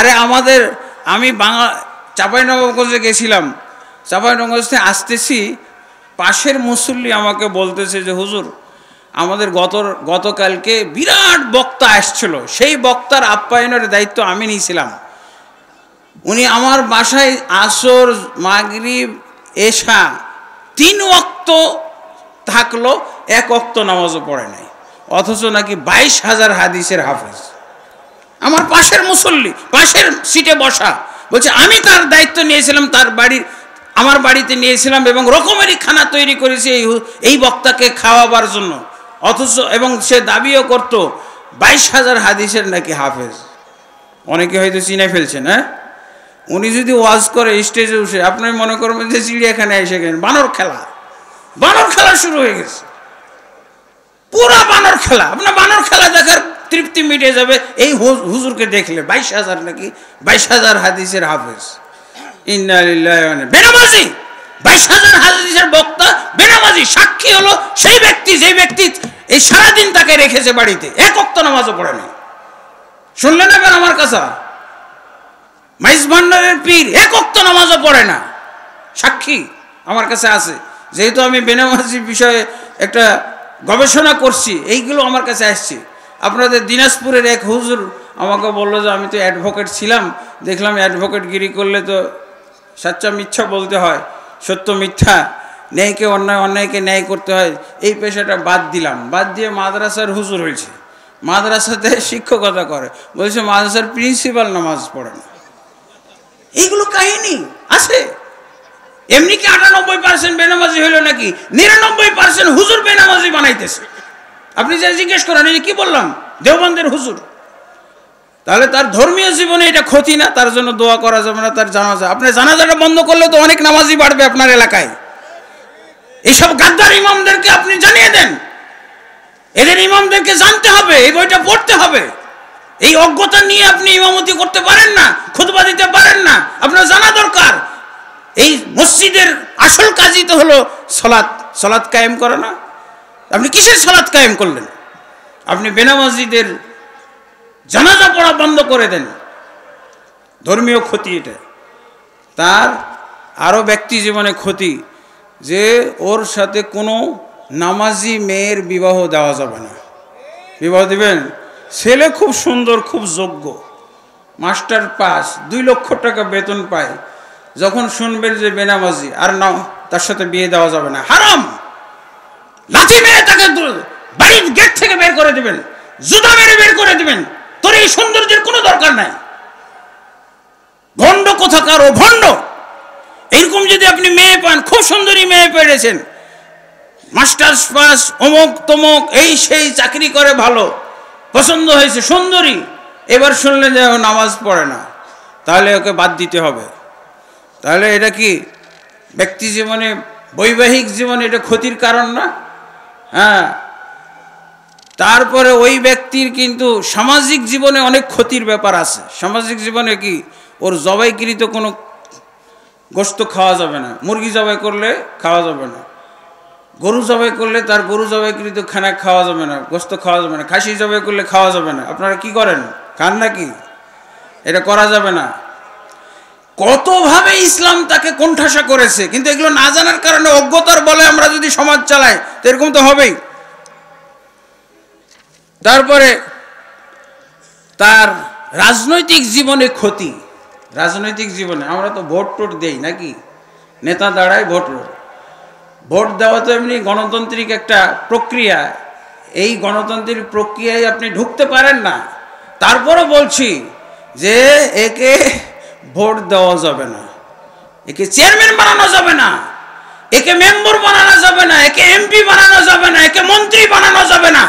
আরে আমাদের আমি চাঁপাইনবাবগঞ্জে গেছিলাম, চাঁপাইনবাবগঞ্জ থেকে আসতেছি, পাশের মুসল্লি আমাকে বলতেছে যে হুজুর আমাদের গতকালকে বিরাট বক্তা আসছিল, সেই বক্তার আপ্যায়নের দায়িত্ব আমি নিয়েছিলাম। উনি আমার বাসায় আসর মাগরিব এশা 3 ওয়াক্ত থাকলো, 1 ওয়াক্ত নামাজও পড়ে নাই, অথচ নাকি 22,000 হাদিসের হাফেজ। আমার পাশের মুসল্লি, পাশের সিটে বসা, বলছে আমি তার দায়িত্ব নিয়েছিলাম, তার আমার বাড়িতে নিয়েছিলাম এবং রকমেরই খানা তৈরি করেছি এই বক্তাকে খাওয়াবার জন্য, অথচ এবং সে দাবিও করতো 22,000 হাদিসের নাকি হাফেজ। অনেকে হয়তো চিনে ফেলছেন। হ্যাঁ, উনি যদি ওয়াজ করে স্টেজে উঠে, আপনি মনে করবেন যে চিড়িয়াখানায় এসে গেলেন, বানর খেলা শুরু হয়ে গেছে, পুরা বানর খেলা। আপনার বানর খেলা দেখার তৃপ্তি মিটে যাবে এই হুজুরকে দেখলে। 22,000 নাকি 22,000 হাদিসের হাফেজ। ইন্না লিল্লাহি ওয়া ইন্না ইলাইহি রাজিউন। বেনামাজি 22,000 হাদিসের বক্তা বেনামাজি। সাক্ষী হলো সেই ব্যক্তি যে ব্যক্তি এই সারাদিন তাকে রেখেছে বাড়িতে, 1 ওয়াক্ত নামাজও পড়ে না। শুনলেন না আমার কাছে? মাইজ ভান্ডারের পীর 1 ওয়াক্ত নামাজও পড়ে না, সাক্ষী আমার কাছে আছে। যেহেতু আমি বেনামাজি বিষয়ে একটা গবেষণা করছি, এইগুলো আমার কাছে আসছে। আপনাদের দিনাজপুরের এক হুজুর আমাকে বললো যে আমি তো অ্যাডভোকেট ছিলাম, দেখলাম অ্যাডভোকেটগিরি করলে তো সচ্চা মিথ্যা বলতে হয়, সত্য মিথ্যা, ন্যায়কে অন্যায়, অন্যায়কে ন্যায় করতে হয়, এই পেশাটা বাদ দিলাম। বাদ দিয়ে মাদ্রাসার হুজুর হয়েছে, মাদ্রাসাতে শিক্ষকতা করে। বলছে মাদ্রাসার প্রিন্সিপাল নামাজ পড়ে না। এইগুলো কাহিনী আছে। এমনি কি 98% বেনামাজি হইল নাকি? 99% হুজুর বেনামাজি বানাইতেছে। আপনি যা জিজ্ঞেস করেন, এই কি বললাম, দেওবন্দের হুজুর। তাহলে তার ধর্মীয় জীবনে এটা ক্ষতি না? তার জন্য দোয়া করা যাবে না, তার জানাজা? আপনি জানাজাটা বন্ধ করলে তো অনেক নামাজি বাড়বে আপনার এলাকায়। এইসব গাদ্দার ইমামদেরকে আপনি জানিয়ে দেন, এদের ইমামদেরকে জানতে হবে, এই বইটা পড়তে হবে। এই অজ্ঞতা নিয়ে আপনি ইমামতি করতে পারেন না, খুতবা দিতে পারেন না, আপনার জানা দরকার। এই মসজিদের আসল কাজই তো হলো সালাত কায়েম করা না? আপনি কিসের সালাত কায়েম করলেন? আপনি বেনামাজিদের জানাজা পড়া বন্ধ করে দেন। ধর্মীয় ক্ষতি এটা। তার আরও ব্যক্তি জীবনে ক্ষতি, যে ওর সাথে কোনো নামাজি মেয়ের বিবাহ দেওয়া যাবে না। বিবাহ দিবেন, ছেলে খুব সুন্দর, খুব যোগ্য, মাস্টার পাস, 2 লক্ষ টাকা বেতন পায়, যখন শুনবেন যে বেনামাজি, আর না, তার সাথে বিয়ে দেওয়া যাবে না, হারাম। লাঠি মেরে তাকে বাড়ির গেট থেকে বের করে দিবেন, জুতা মেরে বের করে দিবেন। তোর এই সৌন্দর্যের কোনো দরকার নাই। ভণ্ড কোথাকার, ও ভণ্ড। এইরকম যদি আপনি মেয়ে পান, খুব সুন্দরী মেয়ে পেয়েছেন, মাস্টার্স পাস, অমুক তমুক, এই সেই, চাকরি করে, ভালো, পছন্দ হয়েছে, সুন্দরী, এবার শুনলেন যে ও নামাজ পড়ে না, তাহলে ওকে বাদ দিতে হবে। তাহলে এটা কি ব্যক্তি জীবনে, বৈবাহিক জীবনে এটা ক্ষতির কারণ না? হ্যাঁ। তারপরে ওই ব্যক্তির কিন্তু সামাজিক জীবনে অনেক ক্ষতির ব্যাপার আছে। সামাজিক জীবনে কি, ওর জবাইকৃত কোনো গোশত খাওয়া যাবে না, মুরগি জবাই করলে খাওয়া যাবে না, গরু জবাই করলে তার গরু জবাইকৃত খানা খাওয়া যাবে না, গোশত খাওয়া যাবে না, খাসি জবাই করলে খাওয়া যাবে না। আপনারা কি করেন, খান নাকি? এটা করা যাবে না। কতভাবে ইসলাম তাকে কোণঠাসা করেছে, কিন্তু এগুলো না জানার কারণে, অজ্ঞতার বলে আমরা যদি সমাজ চালাই তো এরকম তো হবেই। তারপরে তার রাজনৈতিক জীবনে ক্ষতি। রাজনৈতিক জীবনে আমরা তো ভোট টোট দেই নাকি, নেতা দাঁড়ায়, ভোট দেওয়া তো এমনি গণতান্ত্রিক একটা প্রক্রিয়া। এই গণতান্ত্রিক প্রক্রিয়ায় আপনি ঢুকতে পারেন না। তারপরও বলছি যে একে ভোট দেওয়া যাবে না, একে চেয়ারম্যান বানানো যাবে না, একে মেম্বার বানানো যাবে না, একে এমপি বানানো যাবে না, একে মন্ত্রী বানানো যাবে না,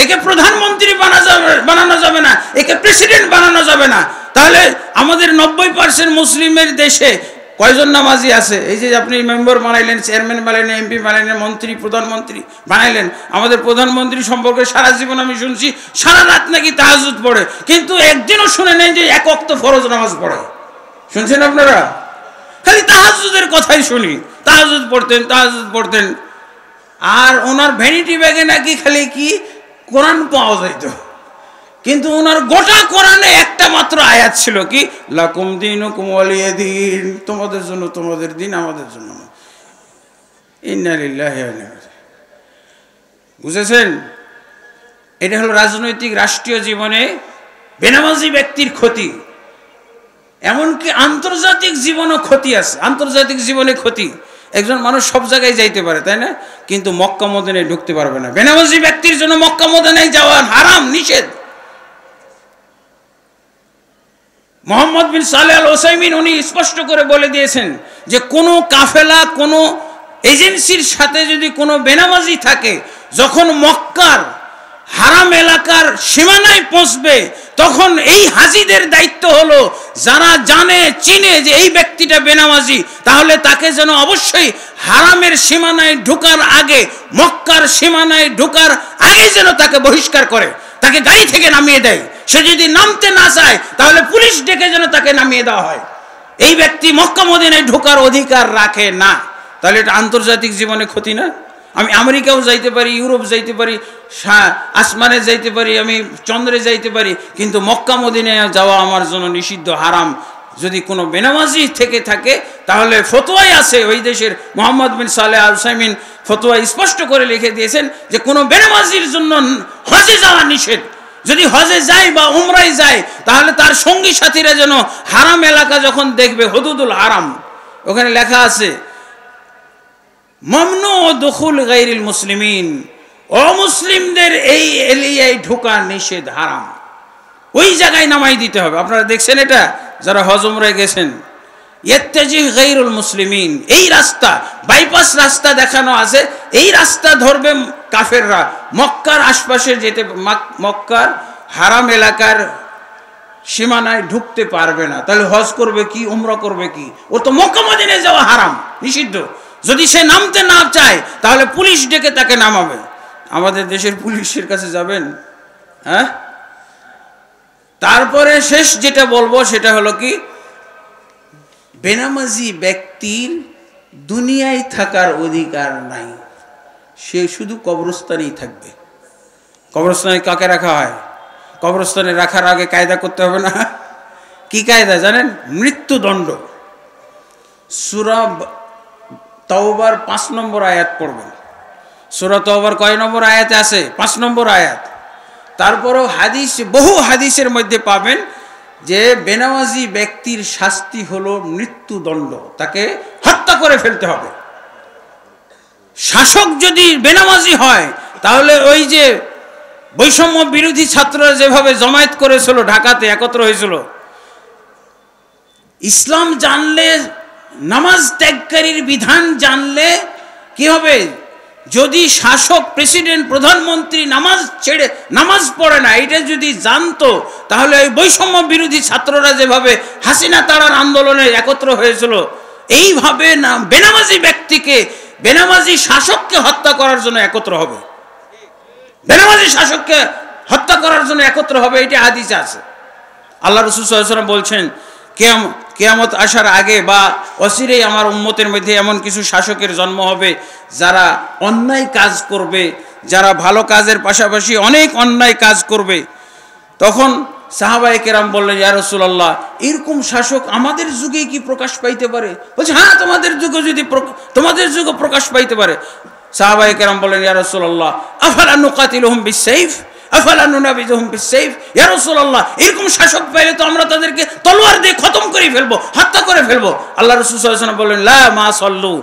একে প্রধানমন্ত্রী বানানো যাবে না, একে প্রেসিডেন্ট বানানো যাবে না। তাহলে আমাদের 90% মুসলিমের দেশে কয়জন নামাজি আছে? এই যে আপনি মেম্বার বানাইলেন, চেয়ারম্যান বানাইলেন, এমপি বানাইলেন, মন্ত্রী, প্রধানমন্ত্রী বানাইলেন। আমাদের প্রধানমন্ত্রী সম্পর্কে সারা জীবন আমি শুনছি সারা রাত নাকি তাহাজ্জুদ পড়ে, কিন্তু একদিনও শুনে নেই যে 1 ওয়াক্ত ফরজ নামাজ পড়ে। শুনছেন আপনারা? খালি তাহাজ্জুদের কথাই শুনি, তাহাজ্জুদ পড়তেন। আর ওনার ভ্যানিটি ব্যাগে নাকি খালি কি কোরআন পাওয়া যাইত, কিন্তু ওনার গোটা কোরআনে একটা মাত্র আয়াত ছিল কি, লাকুম দীনুকুম ওয়ালিয়া দীন, তোমাদের জন্য তোমাদের দিন, আমাদের জন্য। ইন্না লিল্লাহি ওয়া ইন্না ইলাইহি রাজিউন। বুঝেছেন? এটা হলো রাজনৈতিক রাষ্ট্রীয় জীবনে বেনামাজি ব্যক্তির ক্ষতি। এমনকি আন্তর্জাতিক জীবনও ক্ষতি আছে। আন্তর্জাতিক জীবনে ক্ষতি, একজন মানুষ সব জায়গায় যাইতে পারে, তাই না? কিন্তু মক্কা মদিনায় ঢুকতে পারবে না। বেনামাজি ব্যক্তির জন্য মক্কা মদিনায় যাওয়া হারাম, নিষেধ। মোহাম্মদ বিন সালেহ আল ওসাইমিন উনি স্পষ্ট করে বলে দিয়েছেন যে কোনো কাফেলা, কোনো এজেন্সির সাথে যদি কোনো বেনামাজি থাকে, যখন মক্কার হারাম এলাকার সীমানায় পৌঁছবে, তখন এই হাজিদের দায়িত্ব হলো যারা জানে চিনে যে এই ব্যক্তিটা বেনামাজি, তাহলে তাকে যেন অবশ্যই হারামের সীমানায় ঢোকার আগে, মক্কার সীমানায় ঢোকার আগে যেন তাকে বহিষ্কার করে, তাকে গাড়ি থেকে নামিয়ে দেয়। সে যদি নামতে না চায় তাহলে পুলিশ ডেকে যেন তাকে নামিয়ে দেওয়া হয়। এই ব্যক্তি মক্কা মদিনায় ঢোকার অধিকার রাখে না। তাহলে এটা আন্তর্জাতিক জীবনে ক্ষতি না? আমি আমেরিকাও যাইতে পারি, ইউরোপ যাইতে পারি, আসমানে যাইতে পারি, আমি চন্দ্রে যাইতে পারি, কিন্তু মক্কা মদিনায় যাওয়া আমার জন্য নিষিদ্ধ, হারাম। যদি কোনো বেনামাজি থেকে থাকে তাহলে ফতোয়াই আছে ওই দেশের, মোহাম্মদ বিন সালেহ আল ওসাইমিন ফতোয়া স্পষ্ট করে লিখে দিয়েছেন যে কোনো বেনামাজির জন্য হজে যাওয়া নিষেধ। যদি হজে যায় বা উমরায় যায় তাহলে তার সঙ্গী সাথীরা যেন হারাম এলাকা যখন দেখবে, হুদুদুল হারাম, ওখানে লেখা আছে মামনু দুখুল গায়রিল মুসলিমিন, অমুসলিমদের এই এরিয়ায় ঢোকা নিষেধ, হারাম। ওই জায়গায় নামাই দিতে হবে। আপনারা দেখছেন এটা যারা হজ উমরায় গেছেন, ইত্তাজিহ গায়রুল মুসলিমিন, এই রাস্তা বাইপাস রাস্তা দেখানো আছে, এই রাস্তা ধরবে কাফেররা, মক্কার আশপাশে যেতে, মক্কার হারাম এলাকার সীমানায় ঢুকতে পারবে না। তাহলে হজ করবে কি, উমরা করবে কি? ও তো মক্কা মদিনায় যাওয়া হারাম, নিষিদ্ধ। যদি সে নামতে না চায় তাহলে পুলিশ ডেকে তাকে নামাবে। আমাদের দেশের পুলিশের কাছে যাবেন? হ্যাঁ। তারপরে শেষ যেটা বলবো সেটা হলো কি, বেনামাজি ব্যক্তির দুনিয়ায় থাকার অধিকার নাই, সে শুধু কবরস্থানেই থাকবে। কবরস্থানে কাকে রাখা হয়? কবরস্থানে রাখার আগে কায়দা করতে হবে না? কি কায়দা জানেন? মৃত্যুদণ্ড। সূরা তাওবার 5 নম্বর আয়াত পড়বেন। সূরা তাওবার কয় নম্বর আয়াতে আছে? 5 নম্বর আয়াত। তারপরেও হাদিস, বহু হাদিসের মধ্যে পাবেন যে বেনামাজি ব্যক্তির শাস্তি হলো মৃত্যুদণ্ড, তাকে হত্যা করে ফেলতে হবে। শাসক যদি বেনামাজি হয় তাহলে ওই যে বৈষম্য বিরোধী ছাত্ররা যেভাবে জমায়েত করেছিল, ঢাকাতে একত্র হয়েছিল, ইসলাম জানলে, নামাজ ত্যাগকারীর বিধান জানলে কি হবে? যদি শাসক, প্রেসিডেন্ট, প্রধানমন্ত্রী নামাজ ছেড়ে, নামাজ পড়ে না, এটা যদি জানতো তাহলে ওই বৈষম্য বিরোধী ছাত্ররা যেভাবে হাসিনা তাড়ার আন্দোলনে একত্র হয়েছিল, এইভাবে না বেনামাজি ব্যক্তিকে, বেনামাজি শাসককে হত্যা করার জন্য একত্র হবে। বেনামাজি শাসককে হত্যা করার জন্য একত্র হবে, এটা হাদিসে আছে। আল্লাহ রাসূল সাল্লাল্লাহু আলাইহি ওয়াসাল্লাম বলছেন কিয়ামত আসার আগে বা অচিরেই আমার উম্মতের মধ্যে এমন কিছু শাসকের জন্ম হবে যারা অন্যায় কাজ করবে, যারা ভালো কাজের পাশাপাশি অনেক অন্যায় কাজ করবে। তখন সাহাবায়ে কেরাম বললেন, ইয়া রাসূলুল্লাহ, এরকম শাসক আমাদের যুগেই কি প্রকাশ পাইতে পারে? বলছে, হ্যাঁ, তোমাদের যুগে যদি, তোমাদের যুগে প্রকাশ পাইতে পারে। সাহাবায়ে কেরাম বললেন, ইয়া রাসূলুল্লাহ, আফালা নুকাতিলুহুম বিসসাইফ আফালা নুনাবিযুহুম বিসসাইফ, ইয়া রাসূলুল্লাহ, এরকম শাসক পাইলে তো আমরা তাদেরকে তলোয়ার দিয়ে খতম করে ফেলবো, হত্যা করে ফেলবো। আল্লাহ রাসূল সাল্লাল্লাহু আলাইহি ওয়াসাল্লাম বললেন, লা মা সাল্লু,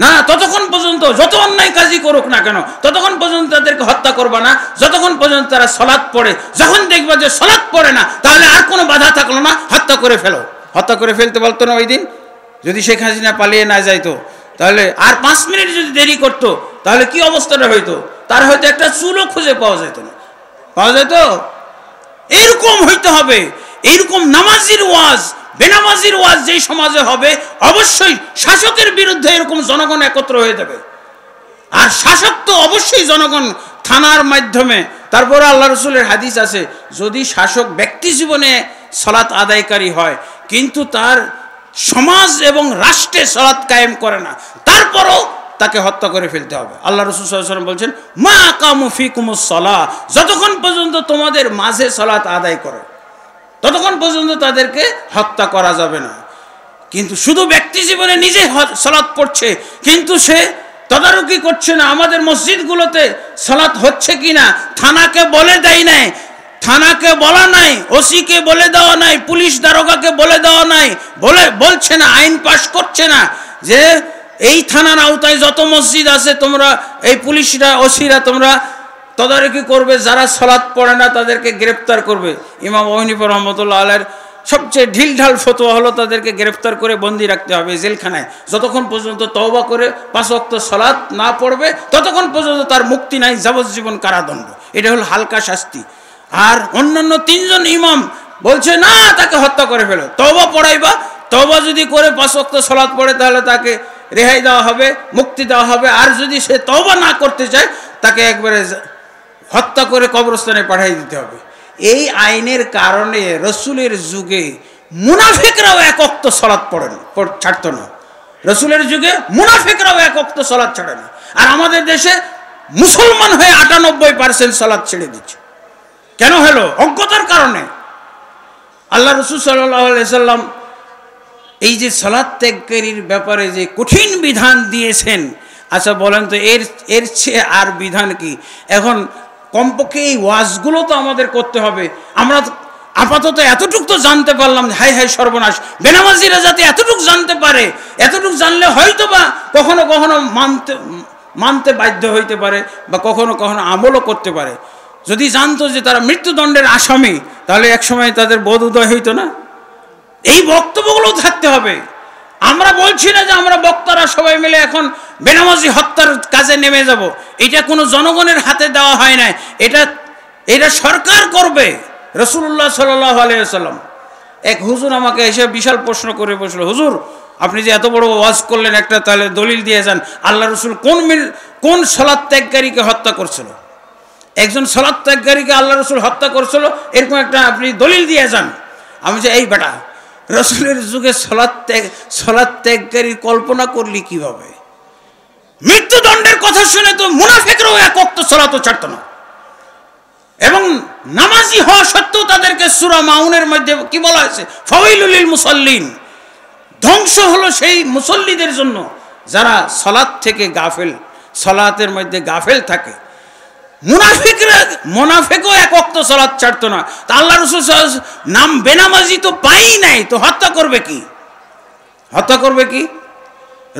না, ততক্ষণ পর্যন্ত যত অন্যায় কাজই করুক না কেন, ততক্ষণ পর্যন্ত তাদেরকে হত্যা করবা না, যতক্ষণ পর্যন্ত তারা সালাত পড়ে। যখন দেখবা যে সালাত পড়ে না, তাহলে আর কোনো বাধা থাকলো না, হত্যা করে ফেলো। হত্যা করে ফেলতে বলতো না ওই দিন? যদি শেখ হাসিনা পালিয়ে না যাইতো, তাহলে আর 5 মিনিট যদি দেরি করতো, তাহলে কি অবস্থাটা হইতো? তার হয়তো একটা চুলও খুঁজে পাওয়া যেত না, পাওয়া যেত? এরকম হইতে হবে। এইরকম নামাজির ওয়াজ, বেনামাজির ওয়াজ যেই সমাজে হবে, অবশ্যই শাসকের বিরুদ্ধে এরকম জনগণ একত্র হয়ে যাবে। আর শাসক তো অবশ্যই জনগণ, থানার মাধ্যমে। তারপরে আল্লাহ রাসূলের হাদিস আছে, যদি শাসক ব্যক্তি জীবনে সালাত আদায়কারী হয় কিন্তু তার সমাজ এবং রাষ্ট্রে সালাত কায়েম করে না, তারপরও তাকে হত্যা করে ফেলতে হবে। আল্লাহ রাসূল সাল্লাল্লাহু আলাইহি ওয়াসাল্লাম বলছেন, মা আকামু ফিকুমুস সালাহ, যতক্ষণ পর্যন্ত তোমাদের মাঝে সালাত আদায় করে ততক্ষণ পর্যন্ত তাদেরকে হত্যা করা যাবে না। কিন্তু শুধু ব্যক্তি জীবনে নিজে সালাত পড়ছে, কিন্তু সে তদারকি করছে না আমাদের মসজিদগুলোতে সালাত হচ্ছে কিনা। থানাকে বলে দেয় নাই, থানাকে বলা নাই, ওসিকে বলে দেওয়া নাই, পুলিশ দারোগাকে বলে দেওয়া নাই, বলছে না, আইন পাশ করছে না যে এই থানার আওতায় যত মসজিদ আছে তোমরা এই পুলিশরা ওসিরা তোমরা তদারকি করবে, যারা সালাত পড়ে না তাদেরকে গ্রেফতার করবে। ইমাম আবু হানিফা রাহমাতুল্লাহ আলাইহির সবচেয়ে ঢিলঢাল ফতোয়া হলো তাদেরকে গ্রেফতার করে বন্দি রাখতে হবে জেলখানায়, যতক্ষণ পর্যন্ত তওবা করে 5 ওয়াক্ত সালাত না পড়বে ততক্ষণ পর্যন্ত তার মুক্তি নাই, যাবজ্জীবন কারাদণ্ড। এটা হলো হালকা শাস্তি। আর অন্যান্য 3 জন ইমাম বলছে না, তাকে হত্যা করে ফেলো, তওবা পড়াইবা, তওবা যদি করে 5 ওয়াক্ত সালাত পড়ে তাহলে তাকে রেহাই দেওয়া হবে, মুক্তি দেওয়া হবে। আর যদি সে তওবা না করতে চায় তাকে একবারে হত্যা করে কবরস্থানে পাঠিয়ে দিতে হবে। এই আইনের কারণে রসুলের যুগে মুনাফিকরাও 1 ওয়াক্ত সালাত ছাড়তো না। রসুলের যুগে মুনাফিকরাও 1 ওয়াক্ত সালাত ছাড়ে না। আর আমাদের দেশে মুসলমান হয়ে 98% সালাত ছেড়ে দিচ্ছে। কেন হলো? অজ্ঞতার কারণে। আল্লাহ রাসূল সাল্লাল্লাহু আলাইহি সাল্লাম এই যে সালাত ত্যাগকারীর ব্যাপারে যে কঠিন বিধান দিয়েছেন, আচ্ছা বলেন তো এর চেয়ে আর বিধান কি? এখন কমপক্ষে এই ওয়াজগুলো তো আমাদের করতে হবে। আমরা আপাতত এতটুকু তো জানতে পারলাম, হাই হাই সর্বনাশ, বেনামাজিরা যাতে এতটুকু জানতে পারে, এতটুকু জানলে হয়তো বা কখনো কখনো মানতে বাধ্য হইতে পারে বা কখনো কখনো আমলও করতে পারে। যদি জানতো যে তারা মৃত্যুদণ্ডের আসামি, তাহলে একসময় তাদের বোধ উদয় হইতো না। এই বক্তব্যগুলো থাকতে হবে। আমরা বলছি না যে আমরা বক্তারা সবাই মিলে এখন বেনামাজি হত্যার কাজে নেমে যাব। এটা কোনো জনগণের হাতে দেওয়া হয় না, এটা সরকার করবে। রাসূলুল্লাহ সাল্লাল্লাহু আলাইহি ওয়াসাল্লাম, এক হুজুর আমাকে এসে বিশাল প্রশ্ন করে বসলো, হুজুর আপনি যে এত বড় ওয়াজ করলেন, একটা তাহলে দলিল দিয়ে যান, আল্লাহ রাসূল কোন সালাত ত্যাগকারীকে হত্যা করছিল? একজন সালাত ত্যাগকারীকে আল্লাহ রাসূল হত্যা করছিল, এরকম একটা আপনি দলিল দিয়ে যান। আমি যে এই বেটা, রসুলের যুগে সালাত ত্যাগকারীর কল্পনা করলি কিভাবে? মৃত্যুদণ্ডের কথা শুনে তো মুনাফিকরাও 1 ওয়াক্ত সালাতও ছাড়তো না। এবং নামাজি হওয়া সত্ত্বেও তাদেরকে সূরা মাউনের মধ্যে কি বলা হয়েছে? ফাওয়াইলুল লিল মুসাল্লিন, ধ্বংস হলো সেই মুসল্লিদের জন্য যারা সালাত থেকে গাফেল, সালাতের মধ্যে গাফেল থাকে। মুনাফিকও 1 ওয়াক্ত সালাত ছাড়তো না। তা আল্লাহ রাসূল নাম বেনামাজি তো পাই নাই, তো হত্যা করবে কি? হত্যা করবে কি?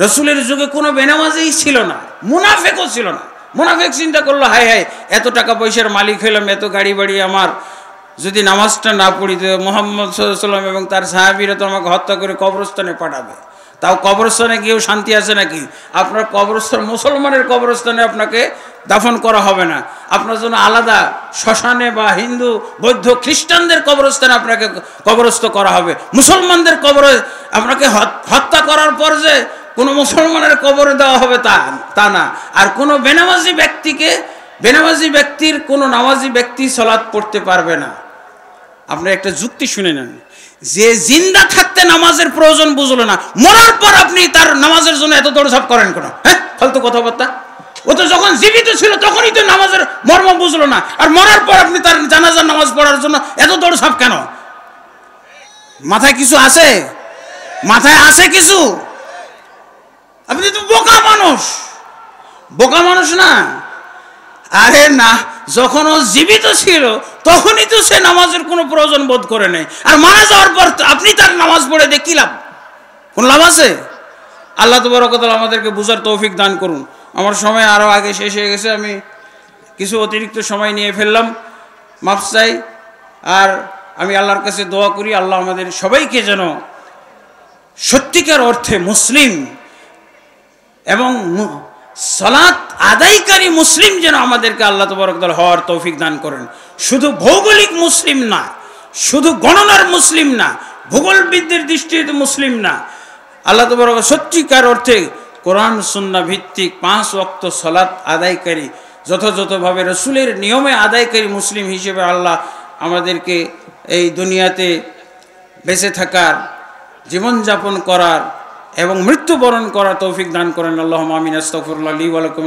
রসুলের যুগে কোনো বেনামাজিই ছিল না, মুনাফিকও ছিল না। মুনাফিক চিন্তা করলো, হায় হায়, এত টাকা পয়সার মালিক হইলাম, এত গাড়ি বাড়ি আমার, যদি নামাজটা না পড়ি তো মুহাম্মদ সাল্লাল্লাহু আলাইহি ওয়াসাল্লাম এবং তার সাহাবীরা তো আমাকে হত্যা করে কবরস্থানে পাঠাবে। তাও কবরস্থানে গিয়েও শান্তি আছে নাকি? আপনার কবরস্থান, মুসলমানের কবরস্থানে আপনাকে দাফন করা হবে না, আপনার জন্য আলাদা শ্মশানে বা হিন্দু বৌদ্ধ খ্রিস্টানদের কবরস্থানে আপনাকে কবরস্থ করা হবে। মুসলমানদের কবরে আপনাকে হত্যা করার পর যে কোনো মুসলমানের কবরে দেওয়া হবে তা না। আর কোনো বেনামাজি ব্যক্তির কোনো নামাজি ব্যক্তি সালাত পড়তে পারবে না। আপনি একটা যুক্তি শুনে নেন, যে জিন্দা থাকতে নামাজের প্রয়োজন বুঝলো না, মরার পর আপনি তার নামাজের জন্য এত দৌড়ঝাঁপ করেন কেন? হ্যাঁ, ফালতু কথাবার্তা। ও তো যখন জীবিত ছিল তখনই তো নামাজের মর্ম বুঝলো না, আর মরার পর আপনি তার জানাজার নামাজ পড়ার জন্য এত দৌড়ঝাঁপ কেন? মাথায় কিছু আছে? মাথায় আছে কিছু? আপনি তো বোকা মানুষ না। আরে না, যখন ও জীবিত ছিল তখনই তো সে নামাজের কোনো প্রয়োজন বোধ করে নেই, আর মারা যাওয়ার পর আপনি তার নামাজ পড়ে দিয়ে কি লাভ? কোন লাভ আছে? আল্লাহ তাবারক ওয়া তাআলা আমাদেরকে বুঝার তৌফিক দান করুন। আমার সময় আরও আগে শেষ হয়ে গেছে, আমি কিছু অতিরিক্ত সময় নিয়ে ফেললাম, মাফ চাই। আর আমি আল্লাহর কাছে দোয়া করি, আল্লাহ আমাদের সবাইকে যেন সত্যিকার অর্থে মুসলিম এবং সালাত আদায়কারী মুসলিম যেন আমাদেরকে আল্লাহ তাবারক ওয়া তাআলা হওয়ার তৌফিক দান করেন। শুধু ভৌগোলিক মুসলিম না, শুধু গণনার মুসলিম না, ভূগোলবিদদের দৃষ্টিতে মুসলিম না, আল্লাহ তাবারক সত্যিকার অর্থে কোরআন সুন্নাহ ভিত্তিক 5 ওয়াক্ত সালাত আদায়কারী, যথাযথভাবে রসুলের নিয়মে আদায়কারী মুসলিম হিসেবে আল্লাহ আমাদেরকে এই দুনিয়াতে বেঁচে থাকার, জীবনযাপন করার এবং মৃত্যুবরণ করার তৌফিক দান করেন। আল্লাহুম্মা আমিন। আস্তাগফিরুল্লাহ লি ওয়া লাকুম।